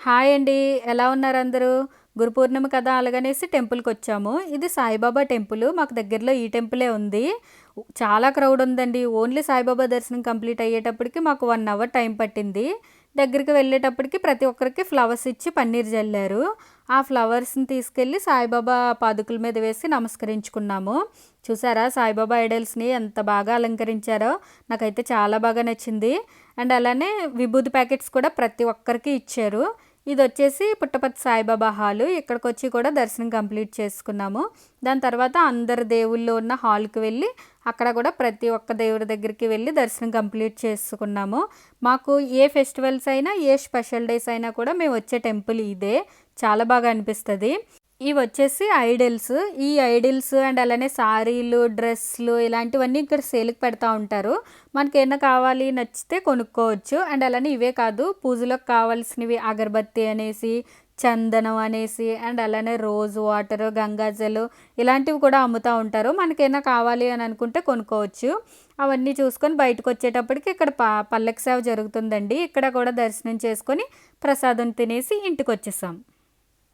Hi అండి. ఎలా ఉన్నారు అందరూ? గురు పూర్ణిమ కదా అలాగనేసి టెంపుల్‌కొచ్చాము. ఇది సాయిబాబా టెంపులు. మాకు దగ్గరలో ఈ టెంపులే ఉంది. చాలా క్రౌడ్ ఉందండి. ఓన్లీ సాయిబాబా దర్శనం కంప్లీట్ అయ్యేటప్పటికి మాకు 1 అవర్ టైం పట్టింది. దగ్గరికి వెళ్ళేటప్పటికి ప్రతి ఒక్కరికి ఫ్లవర్స్ ఇచ్చి పన్నీర్ జల్లారు. ఆ ఫ్లవర్స్‌ని తీసుకెళ్ళి సాయిబాబా పాదుకల మీద వేసి నమస్కరించుకున్నాము. చూసారా సాయిబాబా ఐడల్స్‌ని ఎంత బాగా అలంకరించారో! నాకైతే చాలా బాగా నచ్చింది. అండ్ అలానే విభూది ప్యాకెట్స్ కూడా ప్రతి ఒక్కరికి ఇచ్చారు. ఇదొచ్చేసి పుట్టపర్తి సాయిబాబా హాలు. ఇక్కడికొచ్చి కూడా దర్శనం కంప్లీట్ చేసుకున్నాము. దాని తర్వాత అందరు దేవుళ్ళు ఉన్న హాల్‌కి వెళ్ళి, అక్కడ కూడా ప్రతి ఒక్క దేవుడి దగ్గరికి వెళ్ళి దర్శనం కంప్లీట్ చేసుకున్నాము. మాకు ఏ ఫెస్టివల్స్ అయినా, ఏ స్పెషల్ డేస్ అయినా కూడా మేము వచ్చే టెంపుల్ ఇదే. చాలా బాగా అనిపిస్తది. ఇవొచ్చేసి ఐడిల్స్. ఈ ఐడిల్స్ అండ్ అలానే సారీలు, డ్రెస్‌లు ఇలాంటివన్నీ ఇక్కడ సేల్‌కి పెడతా ఉంటారు. మనకేమన్నా కావాలి నచ్చితే కొనుక్కోవచ్చు. అండ్ అలానే ఇవే కాదు పూజలకు కావాల్సినవి అగరబత్తి అనేసి, చందనం అనేసి అండ్ అలానే రోజ్ వాటర్, గంగాజల్ ఇలాంటివి కూడా అమ్ముతా ఉంటారు. మనకేమన్నా కావాలి అని అనుకుంటే కొనుక్కోవచ్చు. అవన్నీ చూసుకొని బయటకొచ్చేటప్పటికి ఇక్కడ పల్లకి సేవ జరుగుతుందండి. ఇక్కడ కూడా దర్శనం చేసుకొని ప్రసాదం తినేసి ఇంటికొచ్చేసాం.